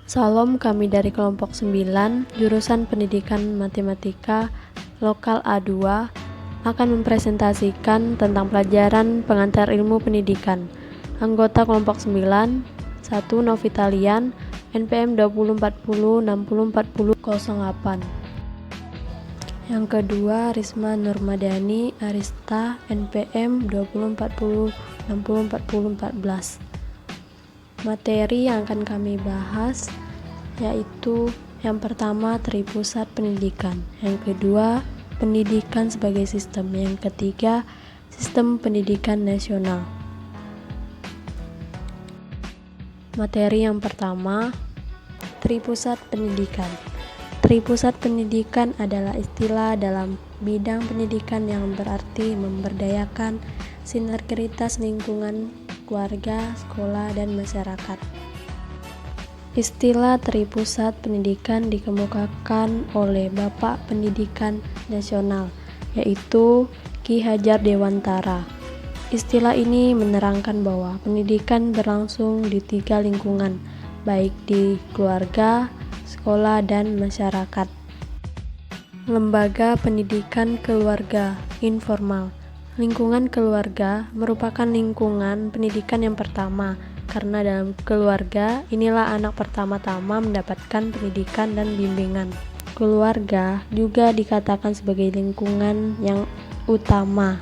Salam, kami dari kelompok 9, jurusan Pendidikan Matematika Lokal A2 akan mempresentasikan tentang pelajaran pengantar ilmu pendidikan. Anggota kelompok 9, 1 Novitalian, NPM 2040604008. Yang kedua, Risma Nurmadani Arista, NPM 2040604014. Materi yang akan kami bahas yaitu yang pertama Tripusat Pendidikan, yang kedua pendidikan sebagai sistem, yang ketiga sistem pendidikan nasional. Materi yang pertama, Tripusat Pendidikan. Tripusat pendidikan adalah istilah dalam bidang pendidikan yang berarti memberdayakan sinergitas lingkungan, keluarga, sekolah, dan masyarakat. Istilah Tripusat Pendidikan dikemukakan oleh Bapak Pendidikan Nasional, yaitu Ki Hajar Dewantara. Istilah ini menerangkan bahwa pendidikan berlangsung di 3 lingkungan, baik di keluarga, sekolah, dan masyarakat. Lembaga pendidikan keluarga informal. Lingkungan keluarga merupakan lingkungan pendidikan yang pertama, karena dalam keluarga inilah anak pertama-tama mendapatkan pendidikan dan bimbingan. Keluarga juga dikatakan sebagai lingkungan yang utama,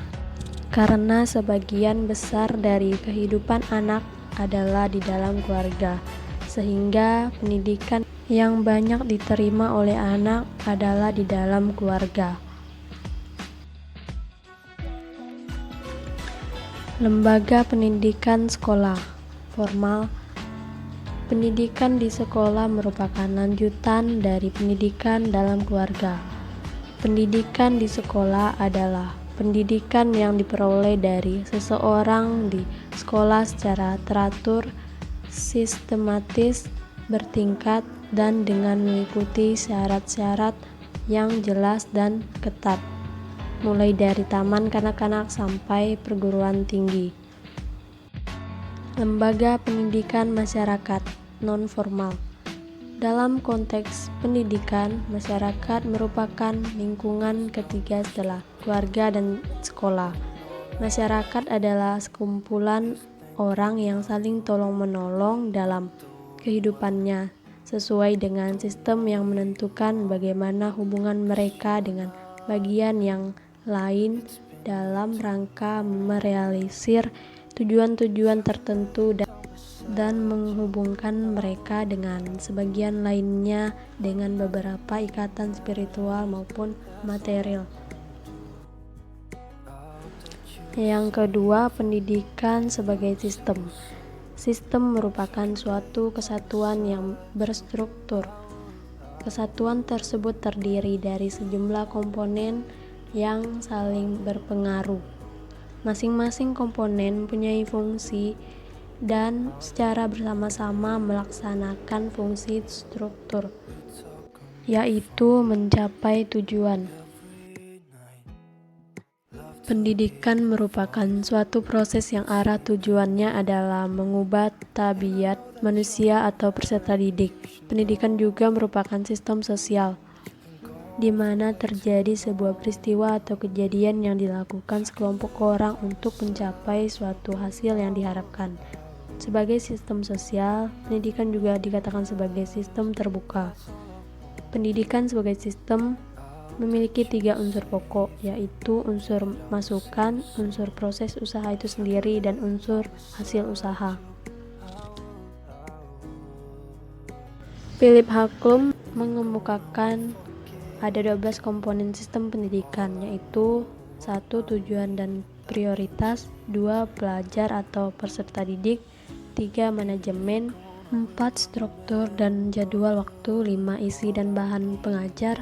karena sebagian besar dari kehidupan anak adalah di dalam keluarga, sehingga pendidikan yang banyak diterima oleh anak adalah di dalam keluarga. Lembaga pendidikan sekolah formal. Pendidikan di sekolah merupakan lanjutan dari pendidikan dalam keluarga. Pendidikan di sekolah adalah pendidikan yang diperoleh dari seseorang di sekolah secara teratur, sistematis, bertingkat, dan dengan mengikuti syarat-syarat yang jelas dan ketat, mulai dari taman kanak-kanak sampai perguruan tinggi. Lembaga pendidikan masyarakat non-formal. Dalam konteks pendidikan, masyarakat merupakan lingkungan ketiga setelah keluarga dan sekolah. Masyarakat adalah sekumpulan orang yang saling tolong-menolong dalam kehidupannya, sesuai dengan sistem yang menentukan bagaimana hubungan mereka dengan bagian yang lain dalam rangka merealisir tujuan-tujuan tertentu dan menghubungkan mereka dengan sebagian lainnya dengan beberapa ikatan spiritual maupun material. Yang kedua, pendidikan sebagai sistem. Sistem merupakan suatu kesatuan yang berstruktur. Kesatuan tersebut terdiri dari sejumlah komponen yang saling berpengaruh. Masing-masing komponen mempunyai fungsi dan secara bersama-sama melaksanakan fungsi struktur, yaitu mencapai tujuan. Pendidikan merupakan suatu proses yang arah tujuannya adalah mengubah tabiat manusia atau peserta didik. Pendidikan juga merupakan sistem sosial, di mana terjadi sebuah peristiwa atau kejadian yang dilakukan sekelompok orang untuk mencapai suatu hasil yang diharapkan. Sebagai sistem sosial, pendidikan juga dikatakan sebagai sistem terbuka. Pendidikan sebagai sistem memiliki 3 unsur pokok, yaitu unsur masukan, unsur proses usaha itu sendiri, dan unsur hasil usaha. Philip Halcombe mengemukakan ada 12 komponen sistem pendidikan, yaitu 1. Tujuan dan prioritas, 2. Pelajar atau peserta didik, 3. Manajemen, 4. Struktur dan jadwal waktu, 5. Isi dan bahan pengajar,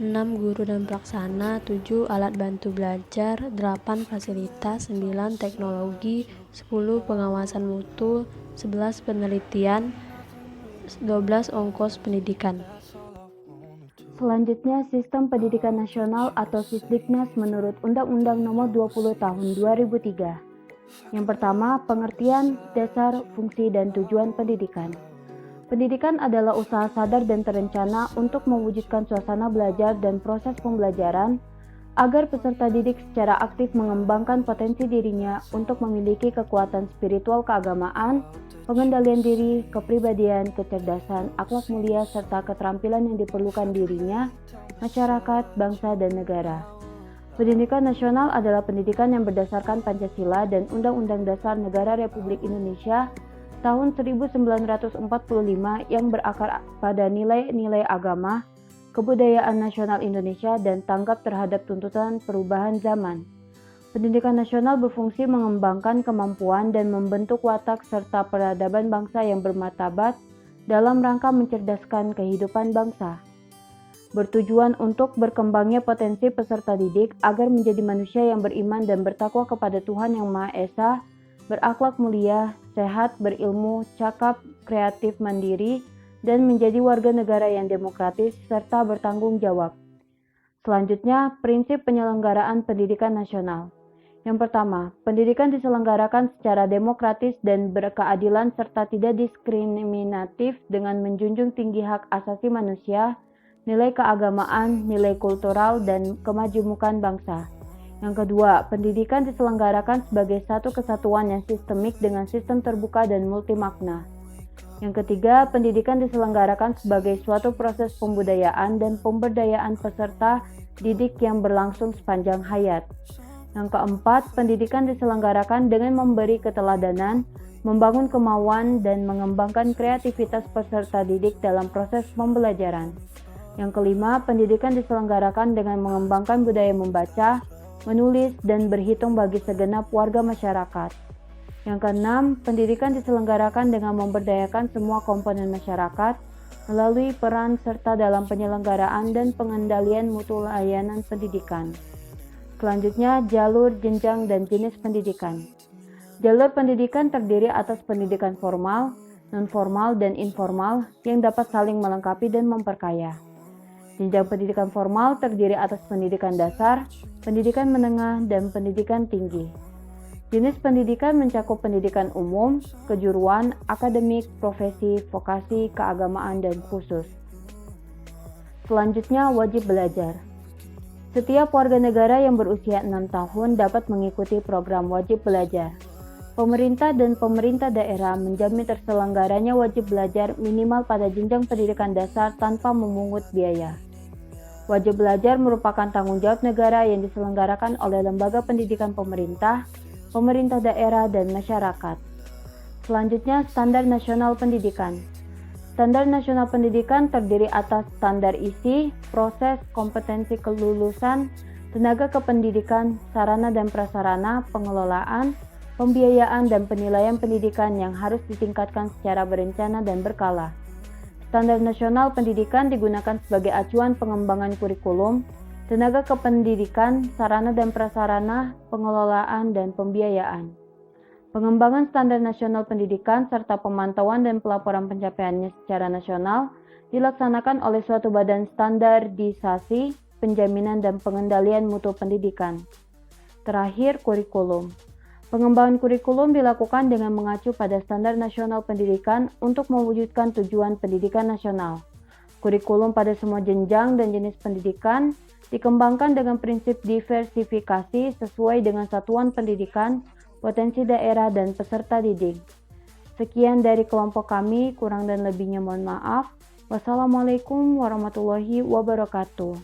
6. Guru dan pelaksana, 7. Alat bantu belajar, 8. Fasilitas, 9. Teknologi, 10. Pengawasan mutu, 11. Penelitian, 12. Ongkos pendidikan. Selanjutnya, Sistem Pendidikan Nasional atau Sisdiknas menurut Undang-Undang Nomor 20 Tahun 2003. Yang pertama, pengertian dasar, fungsi, dan tujuan pendidikan. Pendidikan adalah usaha sadar dan terencana untuk mewujudkan suasana belajar dan proses pembelajaran agar peserta didik secara aktif mengembangkan potensi dirinya untuk memiliki kekuatan spiritual keagamaan, pengendalian diri, kepribadian, kecerdasan, akhlak mulia, serta keterampilan yang diperlukan dirinya, masyarakat, bangsa, dan negara. Pendidikan nasional adalah pendidikan yang berdasarkan Pancasila dan Undang-Undang Dasar Negara Republik Indonesia tahun 1945 yang berakar pada nilai-nilai agama, kebudayaan nasional Indonesia, dan tanggap terhadap tuntutan perubahan zaman. Pendidikan nasional berfungsi mengembangkan kemampuan dan membentuk watak serta peradaban bangsa yang bermartabat dalam rangka mencerdaskan kehidupan bangsa. Bertujuan untuk berkembangnya potensi peserta didik agar menjadi manusia yang beriman dan bertakwa kepada Tuhan Yang Maha Esa, berakhlak mulia, sehat, berilmu, cakap, kreatif, mandiri, dan menjadi warga negara yang demokratis serta bertanggung jawab. Selanjutnya, prinsip penyelenggaraan pendidikan nasional. Yang pertama, pendidikan diselenggarakan secara demokratis dan berkeadilan serta tidak diskriminatif dengan menjunjung tinggi hak asasi manusia, nilai keagamaan, nilai kultural, dan kemajemukan bangsa. Yang kedua, pendidikan diselenggarakan sebagai satu kesatuan yang sistemik dengan sistem terbuka dan multimakna. Yang ketiga, pendidikan diselenggarakan sebagai suatu proses pembudayaan dan pemberdayaan peserta didik yang berlangsung sepanjang hayat. Yang keempat, pendidikan diselenggarakan dengan memberi keteladanan, membangun kemauan, dan mengembangkan kreativitas peserta didik dalam proses pembelajaran. Yang kelima, pendidikan diselenggarakan dengan mengembangkan budaya membaca, menulis, dan berhitung bagi segenap warga masyarakat. Yang keenam, pendidikan diselenggarakan dengan memberdayakan semua komponen masyarakat melalui peran serta dalam penyelenggaraan dan pengendalian mutu layanan pendidikan. Selanjutnya, jalur, jenjang, dan jenis pendidikan. Jalur pendidikan terdiri atas pendidikan formal, non-formal, dan informal yang dapat saling melengkapi dan memperkaya. Jenjang pendidikan formal terdiri atas pendidikan dasar, pendidikan menengah, dan pendidikan tinggi. Jenis pendidikan mencakup pendidikan umum, kejuruan, akademik, profesi, vokasi, keagamaan, dan khusus. Selanjutnya, wajib belajar. Setiap warga negara yang berusia 6 tahun dapat mengikuti program wajib belajar. Pemerintah dan pemerintah daerah menjamin terselenggaranya wajib belajar minimal pada jenjang pendidikan dasar tanpa memungut biaya. Wajib belajar merupakan tanggung jawab negara yang diselenggarakan oleh lembaga pendidikan pemerintah, pemerintah daerah, dan masyarakat. Selanjutnya, standar nasional pendidikan. Standar nasional pendidikan terdiri atas standar isi, proses, kompetensi kelulusan, tenaga kependidikan, sarana dan prasarana, pengelolaan, pembiayaan, dan penilaian pendidikan yang harus ditingkatkan secara berencana dan berkala. Standar nasional pendidikan digunakan sebagai acuan pengembangan kurikulum, tenaga kependidikan, sarana dan prasarana, pengelolaan, dan pembiayaan. Pengembangan standar nasional pendidikan serta pemantauan dan pelaporan pencapaiannya secara nasional dilaksanakan oleh suatu badan standarisasi, penjaminan, dan pengendalian mutu pendidikan. Terakhir, kurikulum. Pengembangan kurikulum dilakukan dengan mengacu pada standar nasional pendidikan untuk mewujudkan tujuan pendidikan nasional. Kurikulum pada semua jenjang dan jenis pendidikan dikembangkan dengan prinsip diversifikasi sesuai dengan satuan pendidikan, potensi daerah, dan peserta didik. Sekian dari kelompok kami, kurang dan lebihnya mohon maaf. Wassalamualaikum warahmatullahi wabarakatuh.